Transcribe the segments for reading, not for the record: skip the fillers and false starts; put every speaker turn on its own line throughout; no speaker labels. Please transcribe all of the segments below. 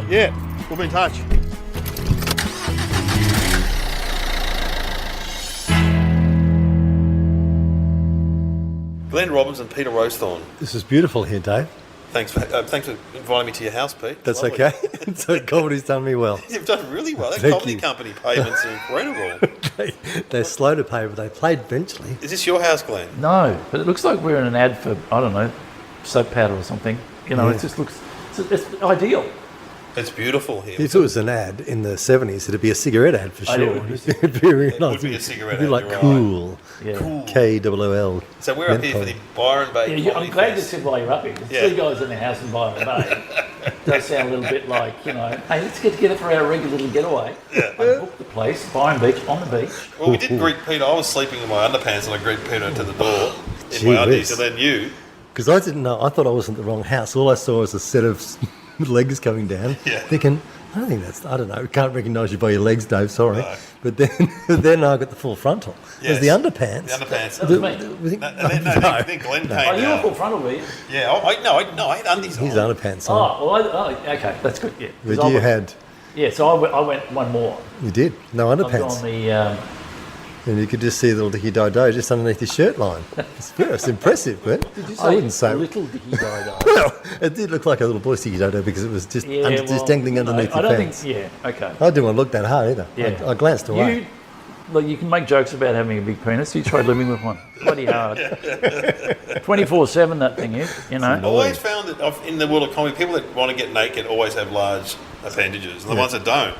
right, yeah. We'll be in touch. Glenn Robbins and Peter Rowsthron.
This is beautiful here, Dave.
Thanks for inviting me to your house, Pete.
That's
Lovely.
okay. So comedy's done me well.
You've done really well. That
Thank
comedy
you.
company payments are incredible.
They're slow to pay, but they played eventually.
Is this your house, Glenn?
No, but it looks like we're in an ad for, I don't know, soap powder or something. You know,
Yeah.
it just looks, it's ideal.
It's beautiful here.
If it was an ad in the 70s, it'd be a cigarette ad for
I know
sure.
it would be.
It'd be really
It
nice.
would be a cigarette
It'd be
ad,
like
you're
cool.
Yeah.
Cool.
K-O-O-L.
So we're up here for the Byron Bay
Yeah,
Comedy
I'm glad you
Fest.
said while you're up here. There's
Yeah.
three guys in the house in Byron Bay. Does sound a little bit like, you know, hey, let's get together for our regular little getaway.
Yeah.
I booked the place, Byron Beach, on the beach.
Well, we did greet Peter. I was sleeping in my underpants and I greeted Peter to the door in
Gee
my undies,
whiz.
and then you.
Because I didn't know. I thought I was in the wrong house. All I saw was a set of legs coming down.
Yeah.
Thinking, I don't think that's. I don't know. Can't recognise you by your legs, Dave. Sorry.
No.
But then I got the full frontal. There's the
Yes.
underpants.
The underpants.
That was me.
Then Glenn came
Oh, you were
down.
full frontal, were you?
Yeah, I had undies
His
on.
underpants on.
Oh, well, okay, that's good, yeah. 'Cause
But
I
you
went-
had.
Yeah, so I went one more.
You did. No
I was
underpants.
on the,
And you could just see the little dicky dodo just underneath his shirt line. It's impressive, but
did you
I wouldn't say.
little dicky dodo?
Well, it did look like a little boy's dicky dodo because it was just, just dangling underneath
I
your
don't
pants.
think, yeah, okay.
I didn't want to look that hard either.
Yeah.
I glanced away.
You can make jokes about having a big penis. You try living with one. Bloody hard. 24/7 that thing is, you know.
I've always found that in the world of comedy, people that want to get naked always have large appendages, and the ones that don't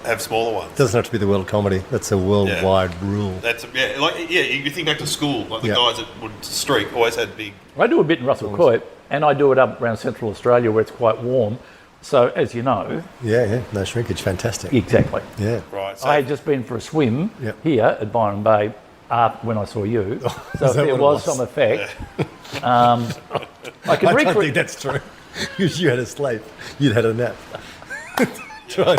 have smaller ones.
Doesn't have to be the world of comedy. That's a worldwide rule.
That's you think back to school, like the guys that would streak always had big.
I do a bit in Russell Coit, and I do it up around Central Australia where it's quite warm. So, as you know...
Yeah, no shrinkage, fantastic.
Exactly.
Yeah.
Right. So
I had just been for a swim
Yep.
here at Byron Bay when I saw you. So
is
if
that
there
what it
was
was?
some effect. I can
I don't think
recreate...
that's true. Because you had a sleep. You'd had a nap. Try.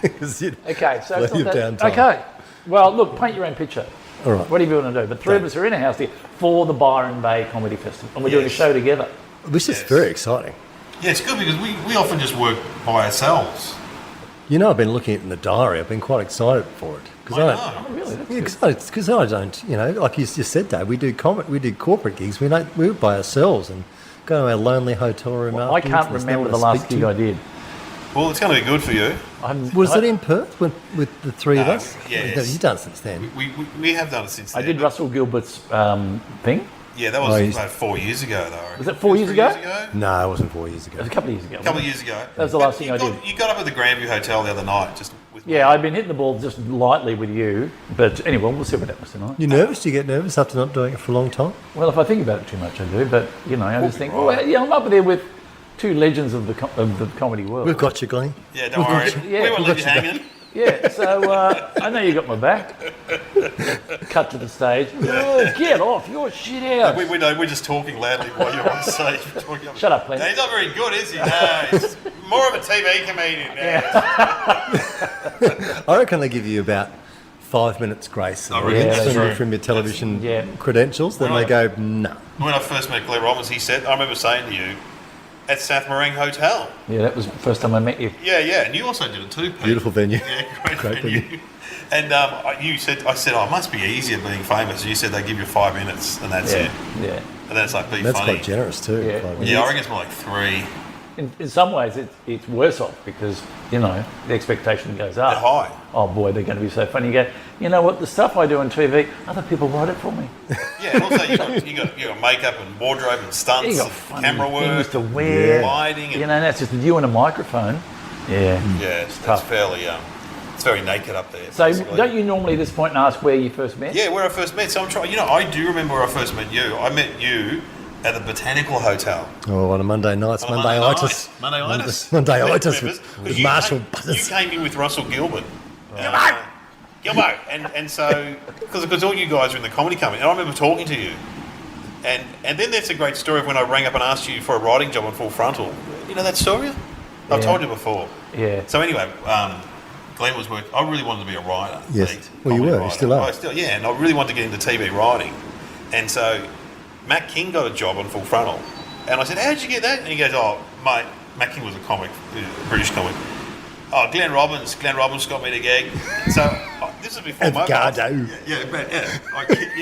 Because you'd
Okay, so it's
leave
not that...
downtime.
Okay. Well, look, paint your own picture.
All right.
Whatever you want to do. But three of us are in a house here for the Byron Bay Comedy Festival. And we're doing a show together.
Which is very exciting.
yeah, it's good because we often just work by ourselves.
You know, I've been looking at it in the diary. I've been quite excited for it.
I know.
Oh, really? That's
Yeah,
good.
because I don't, you know, like you just said, Dave, we do corporate gigs. We work by ourselves and go to our lonely hotel room.
I can't
afterwards, there's no
remember
one
the
to
last
speak
gig
to.
I did.
Well, it's going to be good for you.
Was it in Perth with the three of
No,
us?
yes.
No, you've done it since then.
We have done it since
I
then.
did Russell Gilbert's thing.
Yeah, that was about 4 years ago, though.
Was it 4 years ago?
No, it wasn't 4 years ago.
It was a couple of years ago.
A couple of years ago.
That was the last thing I did.
You got up at the Grandview Hotel the other night, just with
Yeah, I've been hitting the ball just lightly with you. But anyway, we'll see what happens tonight.
You nervous? Do you get nervous after not doing it for a long time?
Well, if I think about it too much, I do. But, you know, I just think, oh, yeah, I'm up there with two legends of the comedy world.
We've got you, Glenn.
Yeah, don't worry.
Yeah,
we won't
we've
leave you hanging.
Yeah, so I know you got my back. Cut to the stage. Oh, get off your shit house.
We know, we're just talking loudly while you're on stage.
Shut up, Glenn.
No, he's not very good, is he? No, he's more of a TV comedian now.
I reckon they give you about 5 minutes grace
I reckon that's true.
from your television
Yeah.
credentials. Then they go, no.
When I first met Glenn Robbins, he said, I remember saying to you, at South Marang Hotel.
Yeah, that was the first time I met you.
Yeah, and you also did it too, Pete.
Beautiful venue.
Yeah, great
venue.
venue. And I said, oh, it must be easier being famous. And you said they give you 5 minutes and that's it.
Yeah.
And then it's like, be
That's
funny.
quite generous too.
Yeah.
5 minutes.
Yeah, I reckon it's more like 3.
In some ways, it's worse off because, you know, the expectation goes up.
They're high.
Oh, boy, they're going to be so funny. You go, you know what, the stuff I do on TV, other people write it for me.
Yeah, and also you got makeup and wardrobe and stunts,
You got
and
funny
camera
things
work,
to wear.
lighting, and
You know, that's just you and a microphone. Yeah.
yeah, it's
tough.
fairly it's very naked up there.
So
basically.
don't you normally at this point ask where you first met?
Yeah, where I first met. So I'm trying. You know, I do remember where I first met you. I met you at the Botanical Hotel.
Oh, on a Monday night.
On a
Monday-itis.
Monday-itis.
Monday-itis
Because
with
you
Marshall
came-
Butters.
You came in with Russell Gilbert. Gilbert! And so, because all you guys are in the comedy company, and I remember talking to you. And then there's a great story of when I rang up and asked you for a writing job on Full Frontal. You know that story? I've told you before.
Yeah.
So anyway, Glenn was working. I really wanted to be a writer.
Yes.
Pete,
Well, you
comedy
were. You
writer.
still are.
And I really wanted to get into TV writing. And so Matt King got a job on Full Frontal. And I said, how'd you get that? And he goes, oh, mate, Matt King was a comic, a British comic. Oh, Glenn Robbins got me the gig. So this is before
Edgardo.
You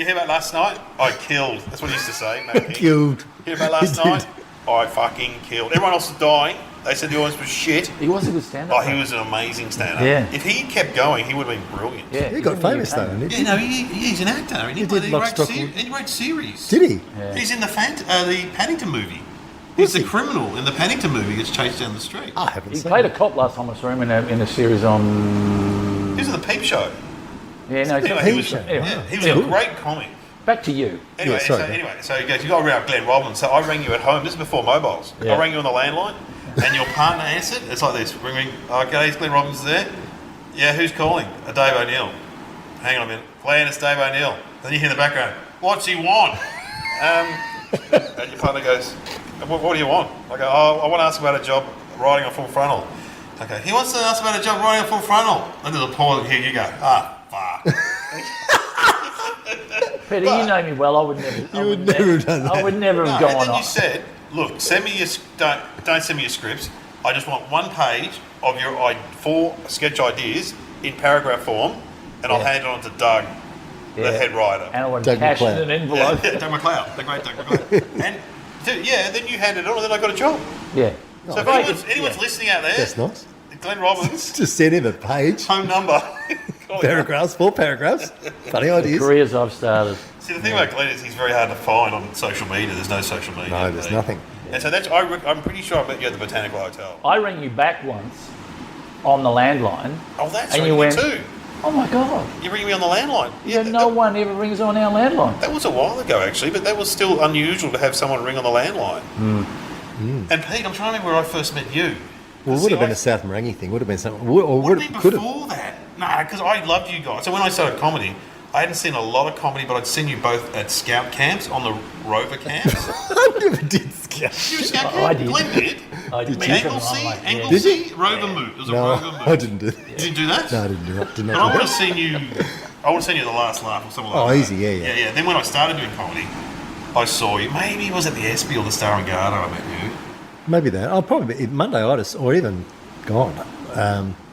hear about last night? I killed. That's what he used to say. Matt King.
Killed.
Hear about last night? I fucking killed. Everyone else was dying. They said the audience was shit.
He was a good stand-up.
Oh, he was an amazing stand-up.
Yeah.
If he kept going, he would have been brilliant.
Yeah,
He got famous though, didn't he?
Yeah, no, he's an actor. And he
did Lock, Stock,
wrote series.
Did he?
Yeah.
He's in the Paddington movie. He's the criminal in the Paddington movie. Gets chased down the street.
I haven't
He
seen
played
it.
a cop last time I saw him in a series on...
He was in the Peep Show.
Yeah, no,
Anyway,
Peep
he was,
Show.
yeah, he was
Yeah.
a great comic.
Back to you.
Anyway,
Yeah, sorry,
so he goes, you got to ring up Glenn Robbins. So I rang you at home. This is before mobiles.
Yeah.
I rang you on the landline, and your partner answered. It's like this: ring. Okay, is Glenn Robbins there? Yeah, who's calling? Dave O'Neill. Hang on a minute, Glenn, it's Dave O'Neill. Then you hear in the background, what's he want? And your partner goes, what do you want? I go, oh, I want to ask about a job riding on full frontal. Okay, he wants to ask about a job riding on full frontal. And there's a pause. Here you go. Fuck.
Peter, you know me well. I would never.
You would never have done that.
I would never have
No,
gone
and then you
off.
said, look, send me your don't send me your scripts. I just want one page of your 4 sketch ideas in paragraph form, and I'll
Yeah.
hand it on to Doug, the head writer.
And I want
Doug
cash in
McLeod.
an envelope.
Yeah, Doug McLeod, the great Doug McLeod. And then you handed it on, and then I got a job.
Yeah.
So if
Great.
anyone's listening out there,
That's nice.
Glenn Robbins,
Just send him a page.
home number. Call him.
Paragraphs, 4 paragraphs. Funny ideas.
Careers I've started.
See, the thing about Glenn is he's very hard to find on social media. There's no social media.
No, there's nothing.
And so I'm pretty sure I met you at the Botanical Hotel.
I rang you back once on the landline.
Oh, that's
And
right,
you
you
went-
too.
Oh my God.
You ring me on the landline.
Yeah, no one ever rings on our landline.
That was a while ago, actually, but that was still unusual to have someone ring on the landline. And Pete, I'm trying to remember where I first met you.
Well, it would have been a South Marangi thing. Would have been something. Or
Would
would
have been
could have.
before that. Nah, because I loved you guys. So when I started comedy, I hadn't seen a lot of comedy, but I'd seen you both at scout camps, on the rover camps.
I never did scout.
You were scout
Oh, I
camp?
did.
Glenn did.
I did.
Anglesey?
Yeah.
Anglesey? Rover move. It was a
No,
rover move.
I didn't do that.
You didn't do that?
No, I didn't do it. Did
But I
not
would
do
have
that.
seen you. I would have seen you at the Last Laugh or something like
Oh,
that.
easy, yeah.
Then when I started doing comedy, I saw you. Maybe it was at the Espy or the Star and Garter I met you.
Maybe that. I'll probably be Mondayitis or even gone.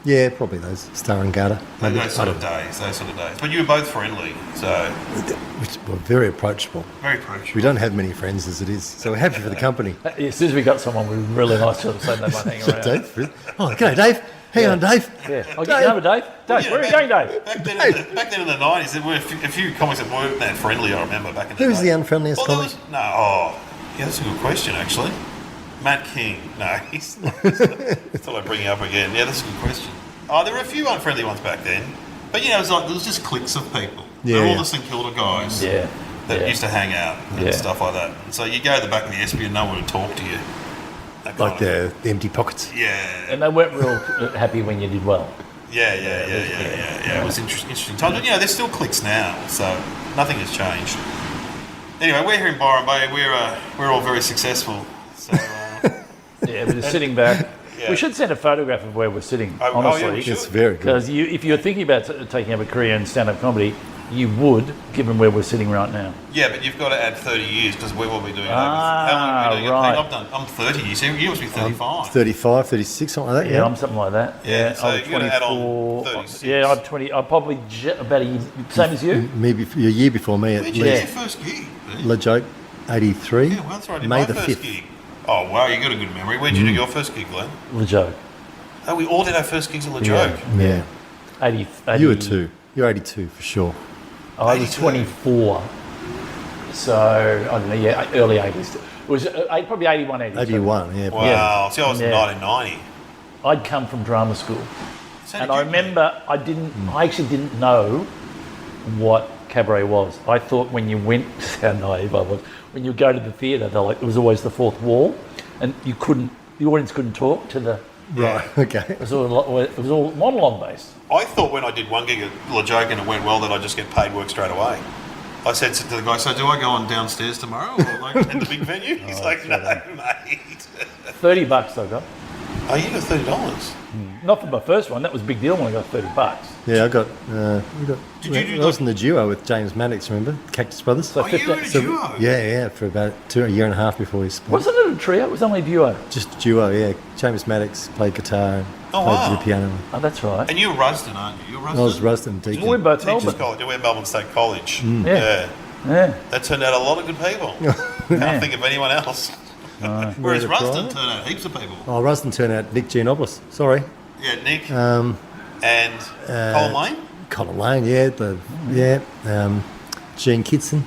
Yeah, probably those Star and Garter. Maybe.
Those sort of days. But you were both friendly, so
Which were very approachable.
very approachable.
We don't have many friends as it is, so we're happy for the company.
As soon as we got someone we were really nice to them, so they might hang around.
Dave, really? Oh, g'day, Dave. Hang on, Dave.
Yeah. I'll get you over, Dave. Dave, where are you going, Dave?
Back then in the 90s, there were a few comics that weren't that friendly, I remember, back in the
Who was
day.
the unfriendliest
Well, there
comic?
was, yeah, that's a good question, actually. Matt King. No, he's not. Thought I'd bring you up again. Yeah, that's a good question. Oh, there were a few unfriendly ones back then. But, it was like, there was just cliques of people.
Yeah,
They're all
yeah.
the St Kilda guys
Yeah.
that
Yeah.
used to hang out and
Yeah.
stuff like that. And so you go to the back of the Espy and no one would talk to you. That kind
Like
of-
the empty pockets.
Yeah.
And they weren't real happy when you did well.
Yeah. It was interesting times. But, there's still cliques now, so nothing has changed. Anyway, we're here in Byron Bay. We're all very successful. So,
Yeah, but just sitting back.
Yeah.
We should send a photograph of where we're sitting,
Oh,
honestly.
yeah, we should.
It's very good.
Because if you're thinking about taking up a career in stand-up comedy, you would, given where we're sitting right now.
yeah, but you've got to add 30 years because we will be doing it.
Ah,
How long have we been doing
right.
it? I'm 30 years. So you must be 35.
35, 36, something like that.
Yeah, I'm something like that.
Yeah, so
I'm
you're gonna add on
24.
36.
Yeah, I'm 20. I'm probably about a year, same as you.
Maybe a year before me at
Where'd you get
least.
your first gig? Ben?
La Joke, 83.
Yeah, well, that's right. I did
May
my
the
first
5th.
gig. Oh, wow, you got a good memory. Where'd you do your first gig, Glenn?
The joke.
Oh, we all did our first gigs at La
Yeah.
Joke.
Yeah.
80,
You were 2. You're 82 for sure.
I was
82.
24. So, I don't know, yeah, early 80s. It was probably 81, 82.
81, yeah.
Wow. See, I was in
Yeah.
1990.
I'd come from drama school.
So
And
did
I
you,
remember I actually didn't know what cabaret was. I thought when you went, how naive I was, when you go to the theatre, it was always the fourth wall, and the audience couldn't talk to the.
Right, okay.
It was all monologue based.
I thought when I did one gig at La Joke and it went well that I'd just get paid work straight away. I said to the guy, so do I go on downstairs tomorrow or like at the big venue? He's like, no, mate.
$30 I got.
Oh, you got $30.
not for my first one. That was a big deal when I got $30.
Yeah, I got. I was in the duo with James Maddox. Remember Cactus Brothers?
So
Oh, you were in a duo?
Yeah, for about a year and a half before we split.
Wasn't it a trio? It was only a duo.
Just a duo, yeah. James Maddox played guitar, and
Oh,
played
wow.
the piano.
Oh, that's right.
And you were Rowsthron, aren't you? You were Rowsthron?
I was Rowsthron Deacon.
We're both
Teachers
Melbourne.
College. We're Melbourne State College.
Yeah. Yeah.
That turned out a lot of good people. Can't think of anyone else. Whereas
Were they
Rowsthron
private?
turned out heaps of people.
Oh, Rowsthron turned out Nick Giannopoulos. Sorry.
Yeah, Nick
Um,
and Colin Lane.
Colin Lane, yeah. Gene Kitson.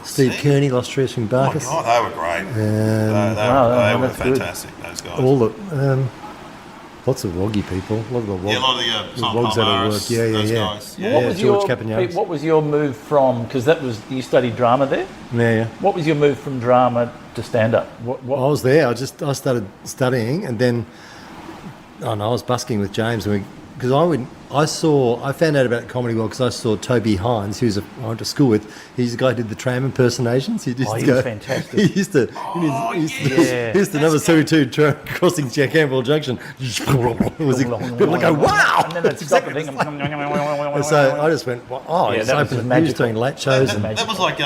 Steve
see?
Kearney lost Trish from
Oh my
Barkus.
God, they were great. they
wow,
were
that's good.
fantastic. Those guys.
All the lots of Woggy people. A lot of the Wog,
Yeah, a lot of the
Wogs that have worked. Yeah,
those
yeah.
guys.
Well,
Yeah.
what was
George
your
Capagnanis.
What was your move from? Because that was you studied drama there.
Yeah.
What was your move from drama to stand up? What
I was there. I started studying, and then I was busking with James, because I found out about Comedy World because I saw Toby Hines, I went to school with. He's the guy who did the tram impersonations. He used
he
to
was
go,
fantastic.
He used to.
Yeah.
He used to number 72 tram crossing Jack Campbell Junction. People go, wow.
And then they'd stop and think.
And so I just went, well, oh,
Yeah,
he's
that was
open.
just
He was doing late shows and
That was like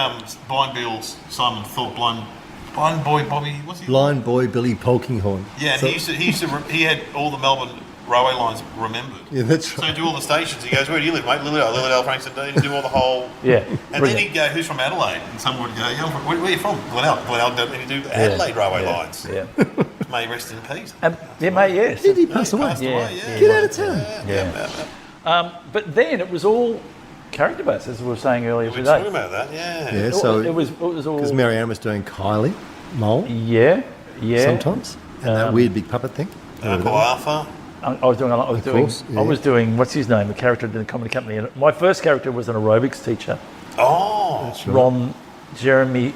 Blind Bill's Simon Thorpe, Blind Boy Bobby. What's he?
Blind Boy Billy Polkinghorn.
Yeah, and
So-
he had all the Melbourne railway lines remembered.
Yeah, that's
So
right.
he'd do all the stations. He goes, "Where do you live, mate? Lilydale, Frankston." He'd do all the whole.
Yeah.
And then
brilliant.
he'd go, "Who's from Adelaide?" And someone would go, "Yeah, where are you from?" Glenelg. And he'd do the Adelaide railway lines.
Yeah.
May he rest in peace.
Yeah, mate. Yes.
Did he pass away?
Passed
Yeah,
away,
yeah.
Get out of town.
Yeah. But then it was all character based, as we were saying earlier
We were
today.
talking about that, yeah.
Yeah, so
it was all.
because Marianne was doing Kylie Mole
Yeah.
sometimes, and that weird big puppet thing.
Uncle Arthur.
I was doing a lot.
Of course, yeah.
I was doing what's his name? The character in the comedy company. And my first character was an aerobics teacher,
Oh,
That's right.
Ron Jeremy.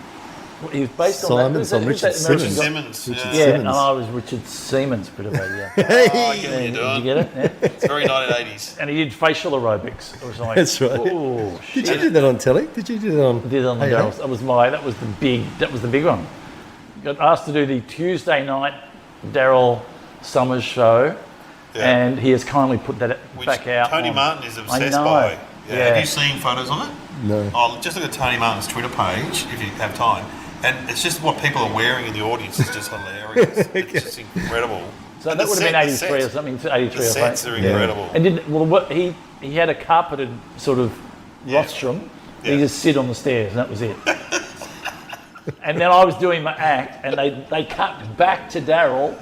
He was based on that.
Simon's on
who's that
Richard
American
Simmons.
Simmons.
Richard
Yeah.
Yeah,
Simmons.
and I was Richard Siemens, bit of a yeah.
Oh, I get what
Did
you're
you
doing.
get it? Yeah.
It's very 1980s.
And he did facial aerobics. It was like,
That's right.
oh shit.
Did you do that on telly? Did you do that on?
I did on the
Hey,
Darryl.
hey?
That was the big one. Got asked to do the Tuesday night Daryl Summers show,
Yeah.
and he has kindly put that
Which
back out.
Tony
on-
Martin is
I
obsessed
know.
by.
Yeah.
Have you seen photos of it?
No.
Oh, just look at Tony Martin's Twitter page if you have time. And it's just what people are wearing in the audience is just hilarious. It's just incredible.
So
And
that
the
would have been
set-
83 or
sets-
something. 83
The
or
sets
something.
are incredible.
And he had a carpeted sort of rostrum.
Yeah.
He just sit on the stairs, and that was it. And then I was doing my act, and they cut back to Daryl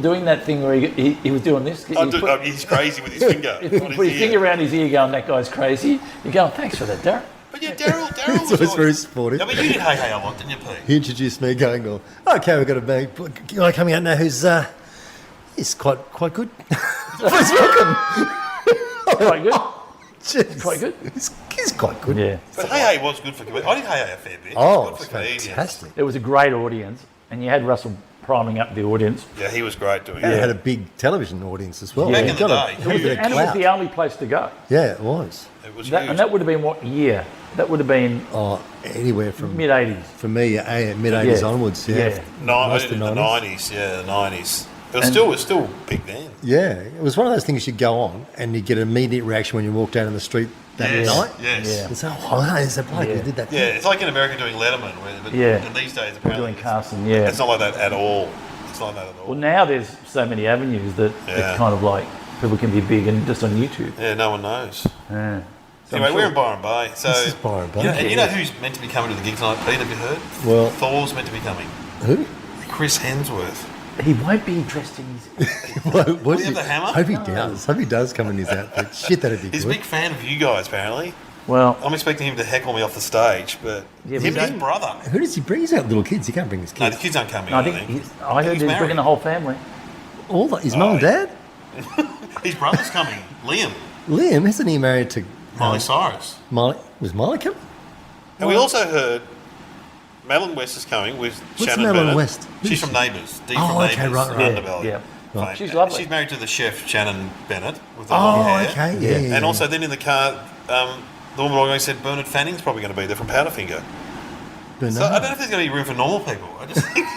doing that thing where he was doing this.
He's crazy with his finger.
He
on
put his
ear.
finger around his ear, going, "That guy's crazy." You're going, "Thanks for that, Daryl."
But yeah, Daryl
So
was
it's very supportive.
I mean, you did Hey Hey a lot, didn't you, Pete?
He introduced me, going, "Okay, we've got a guy coming out now who's he's quite good. Please welcome."
Quite good.
Jeez.
Quite good.
He's quite good.
Yeah.
But Hey Hey was good for comedians. I did Hey Hey a fair bit.
Oh,
Good
it's
for comedians.
fantastic.
It was a great audience, and you had Russell priming up the audience.
Yeah, he was great doing
And it
it.
had a big television audience as well.
Back
He
in the
got
day.
a bit of
And it was
clout.
the only place to go.
Yeah, it was.
It was
And
huge.
that would have been what year? That would have been
Oh, anywhere from
mid-80s.
for me, mid-80s
Yeah.
onwards. Yeah,
Yeah.
No, I
Most
did it
of
in
the
the
90s.
90s. Yeah, the 90s. It was still big then.
Yeah, it was one of those things you'd go on and you'd get an immediate reaction when you walked out in the street that
Yes.
night.
Yes.
Yeah.
And say, "Oh, hey, there's a bloke
Yeah.
who did that."
Yeah, it's like in America doing Letterman. But
Yeah.
And these days,
We're
apparently,
doing Carson, yeah.
it's not like that at all. It's not like that at all.
Well, now there's so many avenues that
Yeah.
it's kind of like people can be big and just on YouTube.
Yeah, no one knows.
Yeah. So
Anyway,
I'm
we're
sure-
in Byron Bay. So,
This is Byron Bay.
And you know who's meant to be coming to the gig tonight, Pete? Have you heard?
Well-
Thor's meant to be coming.
Who?
Chris Hemsworth.
He won't be dressed in his.
What
Will he have the hammer?
Hope he does. Hope he does come in his outfit. Shit, that'd be
He's a
good.
big fan of you guys, apparently.
Well,
I'm expecting him to heckle me off the stage, but
Yeah,
him
we
and his
don't-
brother.
Who does he bring? He's got little kids. He can't bring his
No,
kids.
the kids aren't coming.
I think I heard
he's
he's
married.
bringing the whole family.
His mum and dad?
His brother's coming. Liam.
Liam, isn't he married to
Miley Cyrus.
Miley? Was Miley coming?
And we also heard Madeline West is coming with
What's
Shannon
Madeline
Bennett.
West? Who's
She's
she?
from Neighbours. Dee
Oh,
from
okay,
Neighbours.
right, right.
Underbelly.
Yeah.
Fame.
She's lovely.
She's married to the chef Shannon Bennett with the long
Oh,
hair.
okay. Yeah.
And also then in the car, the woman I said Bernard Fanning's probably going to be there from Powderfinger.
Bernard.
So I don't know if there's going to be room for normal people. I just think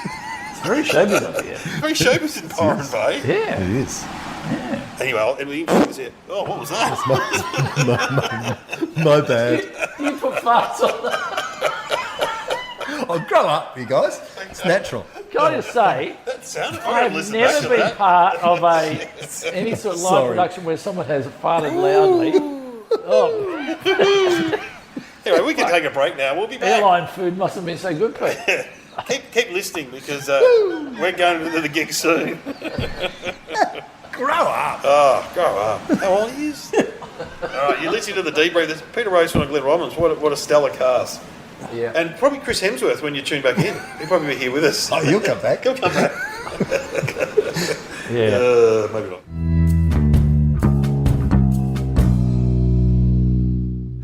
Very showbiz over here.
Very showbiz in Byron Bay.
Yeah.
It is.
Anyway, and we was here. Oh, what was that?
My bad.
You put farts on that.
Oh, grow up, you guys. It's natural.
Can I just say,
That sounded very
I've
listen
never
back to
been
that.
part of any sort of live
Sorry.
production where someone has farted loudly. Oh,
Anyway, we can take a break now. We'll be back.
airline food must have been so good, Pete.
Keep listening because we're going to the gig soon.
Grow up.
Oh, grow up. How old are you? All right, you're listening to the Debrief. There's Peter Rowsthron and Glenn Robbins. What a stellar cast.
Yeah.
And probably Chris Hemsworth when you tune back in. He'll probably be here with us.
Oh, you'll come back.
He'll come back.
Yeah.
Maybe not.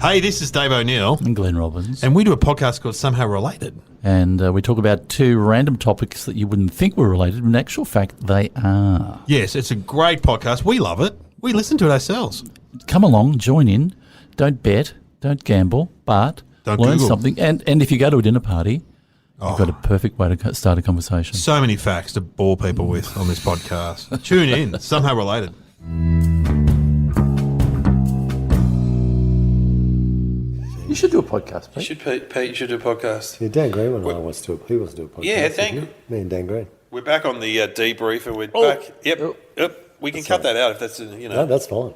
Hey, this is Dave O'Neill,
And Glenn Robbins.
and we do a podcast called Somehow Related.
And we talk about two random topics that you wouldn't think were related, but in actual fact, they are.
Yes, it's a great podcast. We love it. We listen to it ourselves.
Come along, join in. Don't bet, don't gamble, but
Don't
learn
Google.
something. And if you go to a dinner party, you've got a perfect way to start a conversation.
So many facts to bore people with on this podcast. Tune in. Somehow Related.
You should do a podcast, Pete.
Pete, you should do a podcast.
Yeah, Dan Green and I wants to do a podcast.
Yeah, Dan-
didn't he? Me and Dan Green.
We're back on the Debrief, and we're
Oh.
back. Yep. We can cut that out if that's,
No, that's fine.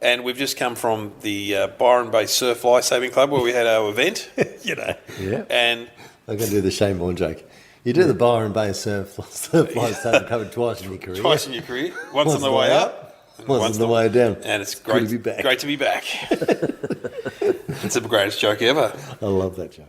And we've just come from the Byron Bay Surf Lifesaving Club where we had our event,
Yeah.
and
I'm going to do the Shane Bourne joke. You do the Byron Bay surf lifesaving covered twice in your career.
twice in your career, once on the way up, and
once on the way down.
And it's
good
great
to be back.
Great to be back. It's the greatest joke ever.
I love that joke.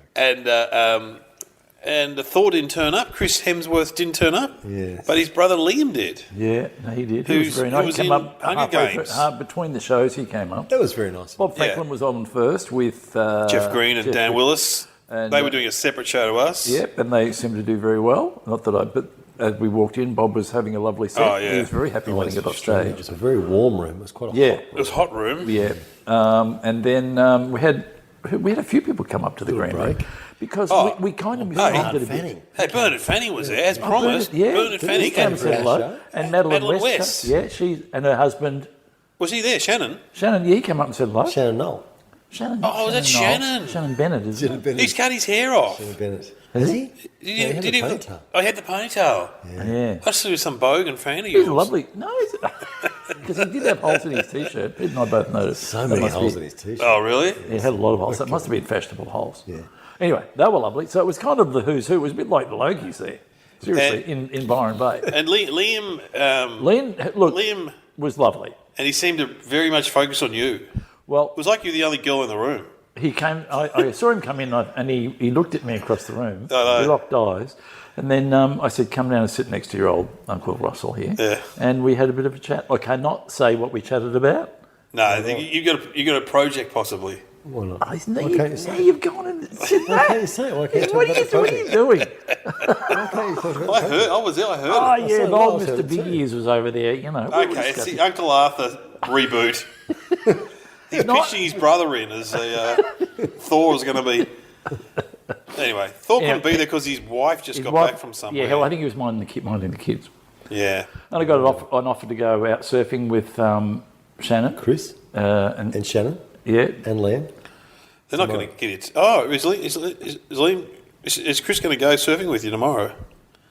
And Thor didn't turn up. Chris Hemsworth didn't turn up.
Yes.
But his brother Liam did.
Yeah, no, he did. He
Who's-
was very
who
nice.
was
He came
in
up
Hunger
halfway
Games.
between the shows, he came up.
That was very nice.
Bob Franklin was on first with
Jeff Green and
Jeff
Dan
Green.
Willis.
And,
They were doing a separate show to us.
Yep, and they seemed to do very well. Not that but as we walked in, Bob was having a lovely set.
Oh, yeah.
He was very happy when he got off stage.
It was a very warm room. It was quite a
Yeah,
It was a hot room.
yeah. And then we had a few people come up to the green room
break.
because
Oh.
we kind of
Hey.
responded a bit.
Fanning.
Hey, Bernard Fanning was there, as promised.
Yeah,
Bernard Fanning.
came and said hello.
show.
And Madeline
Madeline
West.
West.
Yeah, she and her husband
Was he there, Shannon?
Shannon. Yeah, he came up and said hello.
Shannon Knoll.
Shannon.
Oh, was that
Knoll.
Shannon?
Shannon Bennett, isn't
Shannon
it?
Bennett.
He's cut his hair off.
Shannon Bennett.
Has he?
Did
he had a ponytail.
Oh, he had the ponytail.
Yeah.
I just thought he was some bogan fan of
He
yours.
was lovely. No, because he did have holes in his t-shirt. Pete and I both noticed.
So
That
many
must
holes
be-
in his t-shirt.
Oh, really?
He had a lot of holes. That must have been fashionable holes.
Yeah.
Anyway, they were lovely. So it was kind of the who's who. It was a bit like the Logies there. Seriously, in Byron Bay.
And Liam,
Liam was lovely.
and he seemed to very much focus on you.
Well,
It was like you were the only girl in the room.
he came. I saw him come in, and he looked at me across the room.
Oh, no.
We locked eyes, and then I said, "Come down and sit next to your old Uncle Russell here."
Yeah.
And we had a bit of a chat. I cannot say what we chatted about.
No, I think you got a project possibly.
Why not?
Oh, now,
Why can't you say it?
you've gone and said
Why can't
that.
you say it? Why can't you
What
talk
are
about the
you
project?
doing?
Why can't you talk about the
I
project?
was there. I heard
Oh
it.
yeah,
so
the
well,
old
I
Mr.
said
Big
too.
Ears was over there. You know. we were
Okay, it's
discussing-
the Uncle Arthur reboot. He's
Not-
pitching his brother in as Thor was going to be. Anyway, Thor couldn't be there because his wife just
His
got
wife-
back from somewhere.
Yeah, hell, I think he was minding the kids.
Yeah.
And I got an offer to go out surfing with Shannon.
Chris
And
and Shannon
yeah,
and Liam.
They're not going to get it. Oh, is Chris going to go surfing with you tomorrow?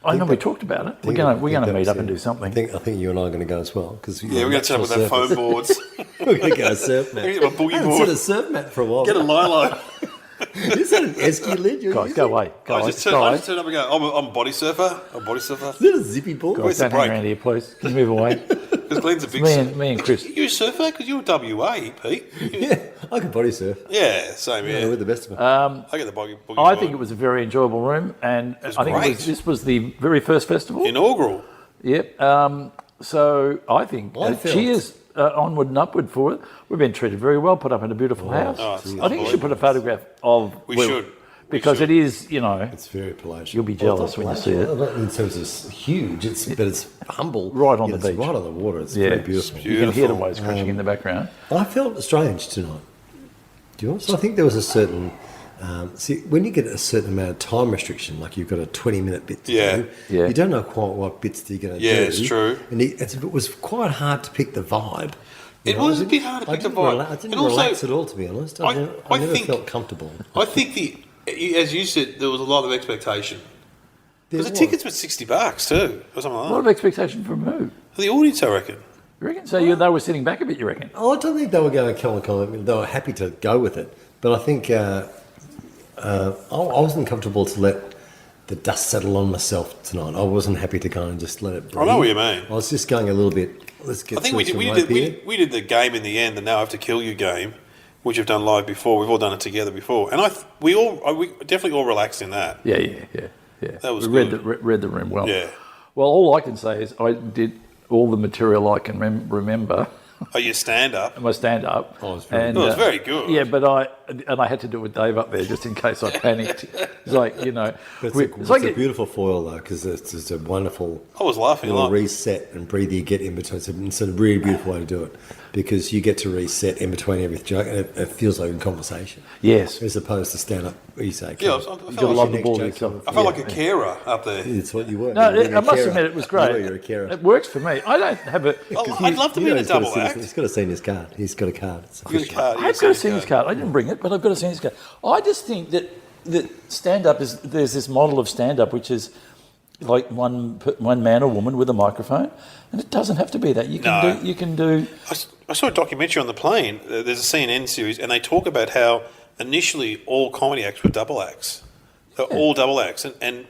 I know we talked about it. We're going to meet up and do something.
I think you and I are going to go as well because
Yeah, we're going to set up with our foam boards.
We're going to get a surf mat.
We're gonna get a boogie
I haven't
board.
seen a surf mat for a while.
Get a Lilo.
Is that an esky lid? You're
Guys,
using?
go away.
I
Guys,
just turn up and go, I'm a body surfer. I'm a body surfer.
Is that a zippy board?
Guys,
Where's the
don't hang
break?
around here, please. Can you move away?
Because Glenn's a big surfer.
me and Chris.
You a surfer? Because you're WA, Pete.
Yeah, I can body surf.
Yeah, same,
Yeah,
yeah.
we're the best of them.
I get the boogie
I
board.
think it was a very enjoyable room, and
was
I think
great.
this was the very first festival.
Inaugural.
Yep. So I think
I felt-
cheers onward and upward for it. We've been treated very well. Put up in a beautiful house.
Oh, it's
I think you should put a photograph of.
We should.
because it is.
It's very palatial.
You'll be jealous when you see it.
Not in terms of it's huge, but it's humble.
Right on the
it's
beach.
right on the water. It's
Yeah,
very beautiful.
You can hear the
Beautiful.
waves crashing in the background.
I felt strange tonight. Do you know? So I think there was a certain See, when you get a certain amount of time restriction, like you've got a 20-minute bit to do,
Yeah.
you don't know quite what bits you're going to do.
Yeah, it's true.
And it was quite hard to pick the vibe.
It was a bit hard to pick the vibe.
I didn't
And also,
relax at all, to be honest. I never felt comfortable.
I think as you said, there was a lot of expectation. Because the
was.
tickets were $60 too, or something
A
like
lot of
that.
expectation from who?
For the audience, I reckon.
You reckon? So they were sitting back a bit, you reckon?
Oh, I don't think they were going to come. They were happy to go with it. But I think I wasn't comfortable to let the dust settle on myself tonight. I wasn't happy to kind of just let it breathe.
I know what you mean.
I was just going a little bit, let's get
I think we did the game in the end, the Now I Have to Kill You game, which we've done live before. We've all done it together before. And we definitely all relaxed in that.
Yeah.
That was
we
good.
read the room well.
Yeah.
Well, all I can say is I did all the material I can remember.
Oh, your stand-up?
My stand-up.
Oh, it was very
and,
good. It was very good.
Yeah, but I had to do it with Dave up there just in case I panicked. It's like, you know...
It's
like
a beautiful foil, though, because it's just a wonderful
I was laughing a
little
lot.
reset and breathe you get in between. It's a really beautiful way to do it because you get to reset in between every joke and it feels like a conversation.
Yes.
As opposed to stand up where you say,
Yeah, I
You've got to
felt
love
like,
the ball
joke
yourself.
I felt like a carer up there.
it's what you were.
No,
You're
I
a
must
carer.
admit it was great.
You were, you're a carer.
It works for me. I don't have a...
I'd love to be in a double act.
He's got a senior's card. He's got a card. It's
You've got a
official.
card.
I've got a seniors card. I didn't bring it, but I've got a seniors card. I just think that stand-up there's this model of stand-up which is like one man or woman with a microphone, and it doesn't have to be that. You can do.
I saw a documentary on the plane. There's a CNN series, and they talk about how initially all comedy acts were double acts. They're all double acts, and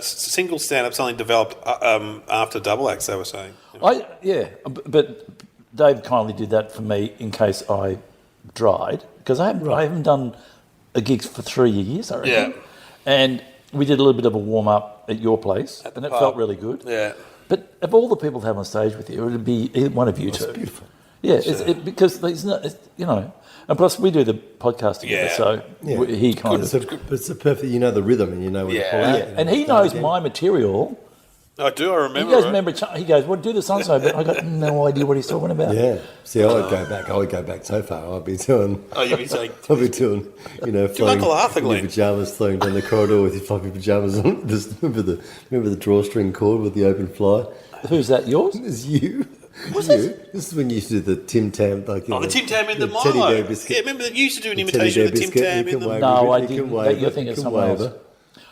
single stand-ups only developed after double acts, they were saying.
But Dave kindly did that for me in case I dried, because I haven't done a gig for 3 years, I reckon.
Yeah.
And we did a little bit of a warm-up at your place, and it felt really good.
Yeah.
But of all the people to have on stage with you, it would be one of you two.
It's beautiful.
Yeah, because there's no, you know, and plus we do the podcast together,
Yeah.
so he kind of...
It's a perfect, you know the rhythm and you know when to pull out.
Yeah, and he knows my material.
I do, I
He
remember.
goes,
right?
he goes, well, do the so-and-so, but I got no idea what he's talking about.
Yeah. See, I would go back so far. I'd be doing,
Oh, you'd be saying...
you know, flying
Uncle Arthur,
in your
Glenn.
pajamas, flying down the corridor with your fluffy pajamas on. Just remember the drawstring cord with the open fly.
Who's that, yours?
It's you.
What's
This is when you used to do the Tim Tam, like
the Tim Tam in the
teddy
Milo.
bear biscuit.
Yeah, remember that you used to do an
The
imitation of the
teddy
Tim
bear
Tam
biscuit,
in
you
the...
can
No,
wave
I
it, you
didn't.
can wave
You're
it,
thinking
you
of
can
someone
wave
else.
it.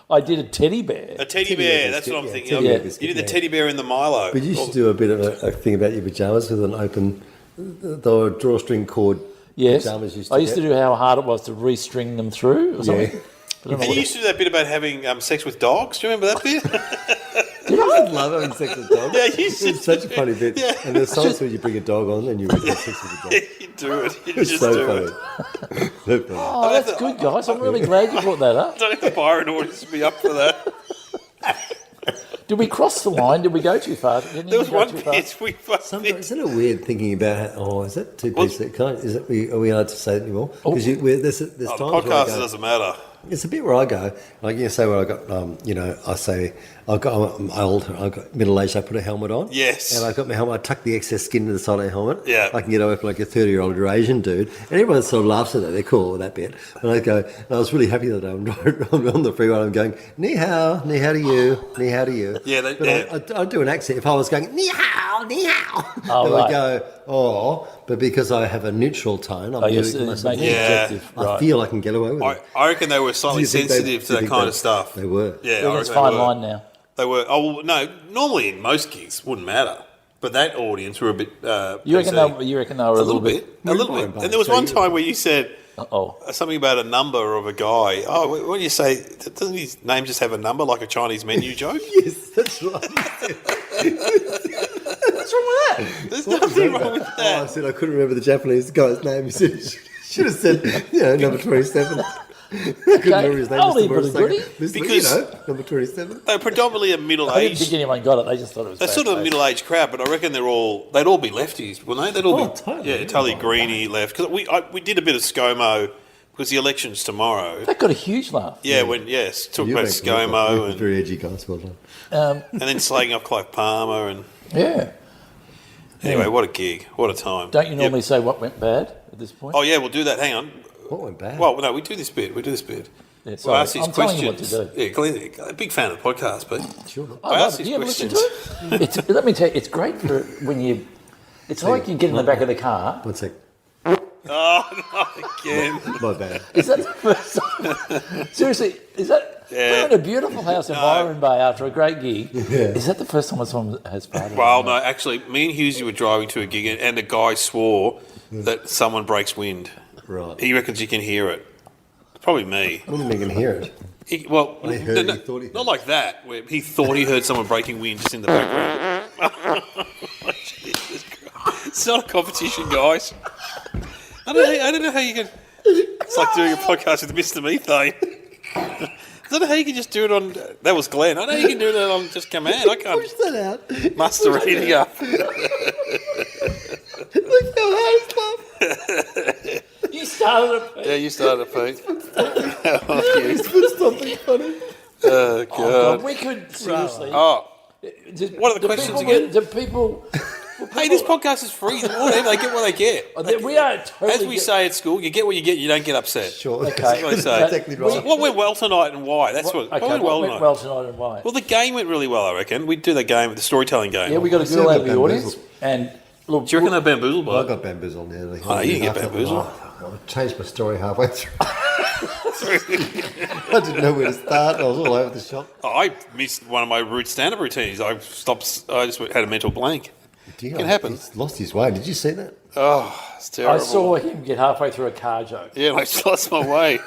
I did a teddy bear.
A teddy
Teddy
bear,
bear
that's what I'm
biscuit,
thinking.
yeah,
of.
teddy bear biscuit,
You did the
yeah.
teddy bear in the Milo.
But you used to do a bit of a thing about your pajamas with an open, the drawstring cord.
Yes,
Pajamas
I used to
get.
do how hard it was to restring them through or something.
Yeah.
I don't know
And
what
you used to do that bit about having sex with dogs. Do you remember that bit?
I love having sex with dogs.
Yeah, you
It's
should
such a
do.
funny bit.
Yeah.
And there's times when you bring a dog on and you have sex with a dog.
You do it. You
It's
just
so
do
funny.
it.
So funny.
Oh, that's good, guys. I'm really glad you brought that up.
I don't have the Byron audience to be up for that.
Did we cross the line? Did we go too far? Didn't
There was
we go
one
too far?
bit we both
Sometimes, isn't it weird thinking about is that two
Well-
pieces? Are we allowed to say it anymore? Because there's times
the
where I
podcast
go,
doesn't matter.
it's a bit where I go, like you say where I got, I say I'm old, I got middle aged. I put a helmet on.
Yes.
And I got my helmet. I tuck the excess skin to the side of the helmet.
Yeah.
I can get away from like a 30-year-old Eurasian dude, and everyone sort of laughs at that. They're cool with that bit. And I go, and I was really happy that I'm on the freeway. I'm going ni hao to you, ni hao to you.
Yeah,
but I'd do an accent if I was going ni hao, ni hao.
Oh,
I
right.
would go but because I have a neutral tone, I'm
Yes,
doing
it's
myself.
making it
Yeah.
objective.
I
Right.
feel I can get away with it.
I reckon they were slightly
Do you think
sensitive to
do you
that
think
kind of stuff.
They were.
Yeah,
Well,
I
that's
reckon
fine
they were.
line now.
They were. Oh well, no. Normally in most gigs wouldn't matter, but that audience were a bit.
You reckon
PC.
they were a little bit?
a little bit. And there was one time where you said something about a number of a guy. Oh, when you say, doesn't his name just have a number like a Chinese menu joke?
Yes, that's right.
What's wrong with that?
There's nothing wrong with
I
that.
said I couldn't remember the Japanese guy's name. He said, should have said, number 27. I couldn't remember his name.
I'll
Mr.
leave it
Morris,
a goodie.
Mr.
Because-
number 27.
They're predominantly a
I didn't
middle-aged.
think anyone got it. They just thought it was.
They're sort of a middle-aged crowd, but I reckon they'd all be lefties, wouldn't they? They'd all be
totally.
Tully Greeny left. Because we did a bit of ScoMo because the election's tomorrow.
That got a huge laugh.
Yeah, talk about ScoMo and
Very edgy guys, well done.
and then slagging off Clive Palmer and
Yeah.
anyway, what a gig, what a time.
Don't you
Yep.
normally say what went bad at this point?
Oh yeah, we'll do that. Hang on.
What went bad?
Well, no, we do this bit.
Yeah,
Well,
sorry,
I ask these
I'm telling you what
questions.
to do.
Yeah, Glenn, a big fan of the podcast, but
Sure.
I ask these
you ever listen
questions.
to it? Let me tell you, it's great for when you. It's like you get in the back of the car.
1 sec.
Oh, not again.
My bad.
Is that the first time? Seriously, is that?
Yeah.
We're in a beautiful house in Byron Bay after a great gig.
Yeah.
Is that the first time someone has farted?
Well, no, actually, me and Husey were driving to a gig, and the guy swore that someone breaks wind.
Right.
He reckons you can hear it. It's probably me.
I didn't even hear it.
He
He thought he heard.
not like that. Where he thought he heard someone breaking wind just in the background. Jesus Christ. It's not a competition, guys. I don't know how you can. It's like doing a podcast with Mr. Methane. I don't know how you can just do it on. That was Glenn. I know you can do that on just command. I can't
Push that out.
muster reading up.
Look how hard it's laugh.
You started it.
Yeah, you started, Pete.
It's something funny.
Oh, God.
God, we could seriously.
Oh,
What
what are the questions again?
Do people?
Hey, this podcast is free. Whatever, they get what they get.
We are totally.
As we say at school, you get what you get. You don't get upset.
Sure.
Okay.
That's what I say.
Exactly right.
What went well tonight and why? That's what.
Okay,
What went well
went
tonight?
well tonight and why?
Well, the game went really well, I reckon. We do the game, the storytelling game.
Yeah, we got a
See,
girl
I
out
got
of the audience,
bamboozled.
and look,
Do you reckon they're bamboozled by
I
it?
got bamboozled nearly.
Oh, you get bamboozled.
I changed my story halfway through. I didn't know where to start. I was all over the shop.
Oh, I missed one of my stand-up routines. I stopped. I just had a mental blank.
Dear,
Can happen.
He's lost his way. Did you see that?
Oh, it's terrible.
I saw him get halfway through a car joke.
Yeah, and I just lost my way.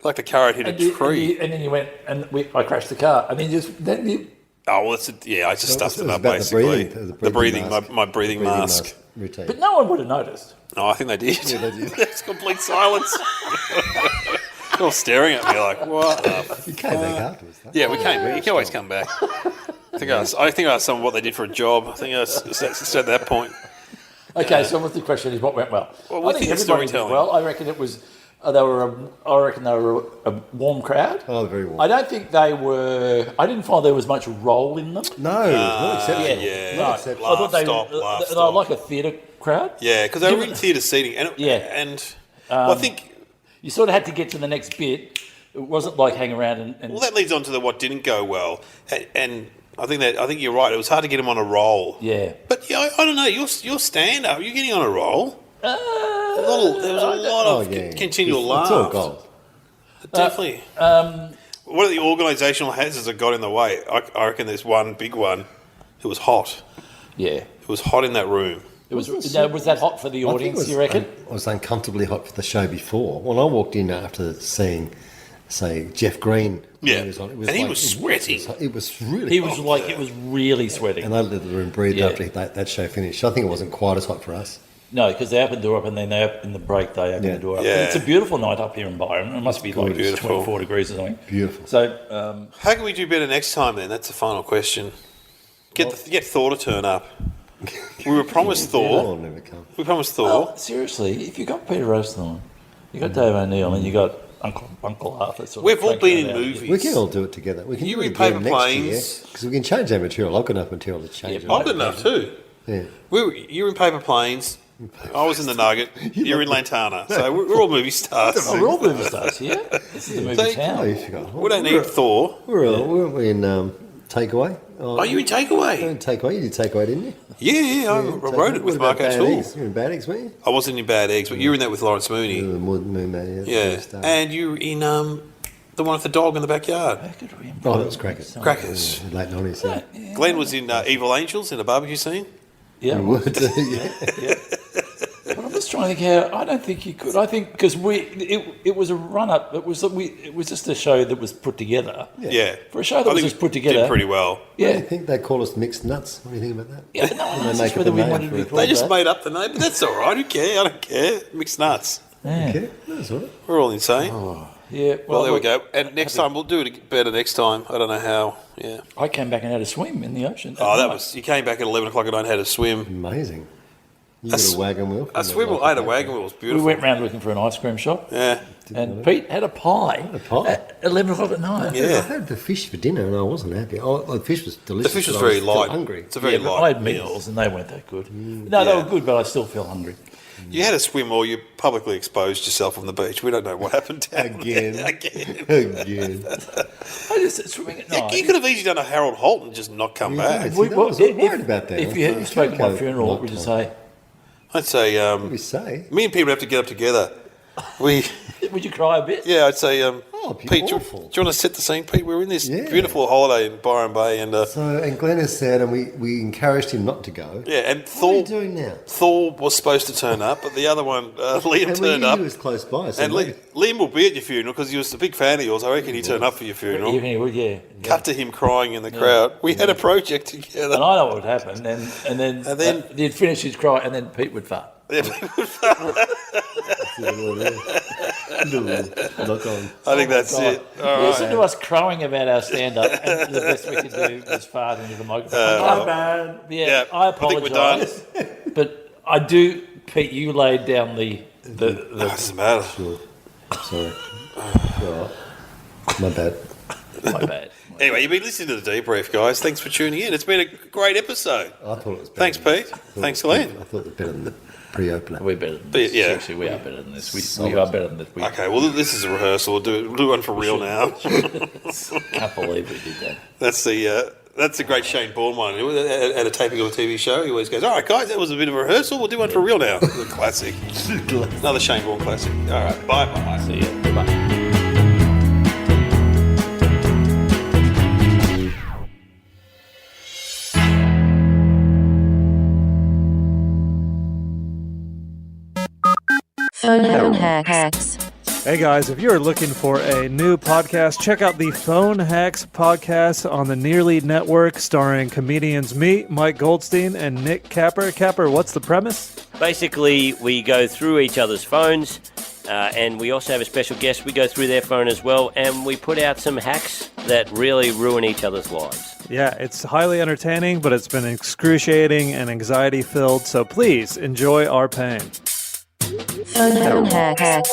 Like the car had hit a tree.
And then you went, and I crashed the car, and then you.
Oh, well, I just stuffed
It
it
was
up,
about the
basically.
breathing. It was the
The
breathing
breathing,
mask.
my breathing mask.
Routine.
But no one would have noticed.
No, I think they did.
Yeah, they did.
There's complete silence. They're all staring at me like, what the
You came back afterwards. Though.
Yeah, we came. You can always come back. I think I asked someone what they did for a job. I think I said that point.
Okay, so what's the question? Is what went well?
Well, we
I think
think
everybody did
storytelling.
well. I reckon it was. I reckon they were a warm crowd.
Oh, very warm.
I don't think they were. I didn't find there was much role in them.
No, not exceptional.
yeah.
No,
Not exceptional.
I thought they
Laugh
were
stop.
like a theatre crowd.
Yeah, because they were in theatre seating. And,
Yeah.
And well, I think,
You sort of had to get to the next bit. It wasn't like hang around and
well, that leads on to the what didn't go well. And I think you're right. It was hard to get them on a roll.
yeah.
But yeah, I don't know. Your stand-up, you're getting on a roll. There was a lot of continual
It's
laughs.
all gold.
Definitely. One of the organisational hazards that got in the way, I reckon there's one big one. It was hot.
Yeah.
It was hot in that room.
It was that hot for the
I think
audience,
it was,
you reckon?
I was uncomfortably hot for the show before. When I walked in after seeing, say, Jeff Green.
Yeah.
When he was on, it was
And he
like-
was sweating.
It was really
He
hot.
was like, it was really sweating.
And I let the room breathe
Yeah.
after that show finished. I think it wasn't quite as hot for us.
No, because they opened the door up and then in the break they opened
Yeah.
the door up.
Yeah.
And it's a beautiful night up here in Byron. It must be like
Beautiful.
24 degrees or something.
Beautiful.
So,
How can we do better next time then? That's the final question. Get Thor to turn up. We were promised Thor.
I'll never come.
We promised Thor.
well, seriously, if you got Peter Rowsthron, you got Dave O'Neill, and you got Uncle Arthur. Sort of
We've all
cranking
been
it
in
out.
movies.
We can all do it together. We can
You
do it
read
again
Paper
next
Planes.
year. Because we can change our material. I've got enough material to change it.
I've got enough too.
Yeah.
You were in Paper Planes. I was in The Nugget. You're in Lantana. So we're all movie stars.
Oh, we're all movie stars here. This is the movie
So-
Oh,
town.
you forgot.
We don't need Thor.
Weren't we in Takeaway?
Oh, you in
You
Takeaway?
in Takeaway? You did Takeaway, didn't you?
Yeah, I wrote it with
What about
Mark
Bad
O'Toole.
Eggs? You were in Bad Eggs, weren't you?
I wasn't in Bad Eggs, but you were in that with Lawrence Mooney.
Moon Man,
Yeah. And you were in the one with the dog in the backyard.
How could we remember?
Oh, that was Crackers.
Crackers.
Late 90s, yeah.
Glenn was in Evil Angels in a barbecue scene.
Yeah.
We would, yeah.
But I'm just trying to think how. I don't think you could. I think because it was a run up. It was just a show that was put together.
Yeah.
For a show that
I
was
think
just put
it
together.
did pretty well.
What do you
Yeah.
think they call us mixed nuts? What do you think about that?
Yeah, but no one
They
knows
make up
whether
a
we
name
wanted to
for
be
it.
called
They just
that.
made up the name, but that's all right. Who cares? I don't care. Mixed nuts.
Yeah.
Okay, that's all right.
We're all insane.
Yeah.
Well, there we
look,
go. And next time we'll do it better next time. I don't know how. Yeah.
I came back and had a swim in the ocean.
Oh, that was. You came back at 11 o'clock and I had to swim.
Amazing. You
A
got
s-
a wagon wheel?
A swim. I had a wagon wheel. It was
We
beautiful.
went round looking for an ice cream shop.
Yeah.
And Pete had a pie.
A pie?
At 11 o'clock at night.
Yeah.
I had the fish for dinner and I wasn't happy. Oh, the fish was
The
delicious.
fish was
but I
very
still
light.
hungry.
It's a very
Yeah, but
light
I had
meal.
meals and they weren't that good. No, they
Yeah.
were good, but I still feel hungry.
You had a swim or you publicly exposed yourself on the beach. We don't know what happened down
Again.
there. Again.
I just swimming at night.
You could have easily done a Harold Holt and just not come back.
I was worried about that.
If you spoke at my funeral, what would you say?
I'd say,
What do we say?
me and Pete would have to get up together. We,
Would you cry a bit?
yeah, I'd say,
it'd be
Pete, do you
awful.
want to set the scene, Pete? We were in this
Yeah.
beautiful holiday in Byron Bay, and
And Glenn has said, and we encouraged him not to go.
yeah, and
What are you
Thor
doing now?
was supposed to turn up, but the other one, Liam,
And we
turned
knew
up.
he was close by. So
And Liam will be at your funeral because he was a big fan of yours. I reckon he turned up for your funeral.
Even he would, yeah.
Cut to him crying in the crowd. We had a project together.
And I know what would happen, and then he'd finish his cry, and then Pete would fart.
Look on.
I think that's it. All
Listen
right.
to us crowing about our stand-up, and the best we could do was fart into the microphone. My bad. Yeah, I
I think we're done.
apologise. But I do, Pete, you laid down the
Doesn't matter.
Sure. Sorry. All right. My bad.
my bad.
Anyway, you've been listening to the Debrief, guys. Thanks for tuning in. It's been a great episode.
I thought it was better.
Thanks, Pete. Thanks, Glenn.
I thought it was better than the pre-opener.
We're better than this.
Yeah.
Seriously, we are better than this. We are better than this. We
Okay, well, this is a rehearsal. We'll do one for real now.
can't believe we did that.
That's a great Shane Bourne one. At a taping of a TV show, he always goes, all right, guys, that was a bit of a rehearsal. We'll do one for real now. It's a classic. Another Shane Bourne classic. All right, bye-bye.
See you. Goodbye.
Phone hacks.
Hey guys, if you're looking for a new podcast, check out the Phone Hacks podcast on the Nearly Network, starring comedians me, Mike Goldstein, and Nick Capper. Capper, what's the premise?
Basically, we go through each other's phones, and we also have a special guest. We go through their phone as well, and we put out some hacks that really ruin each other's lives.
Yeah, it's highly entertaining, but it's been excruciating and anxiety-filled, so please enjoy our pain.
Phone hacks.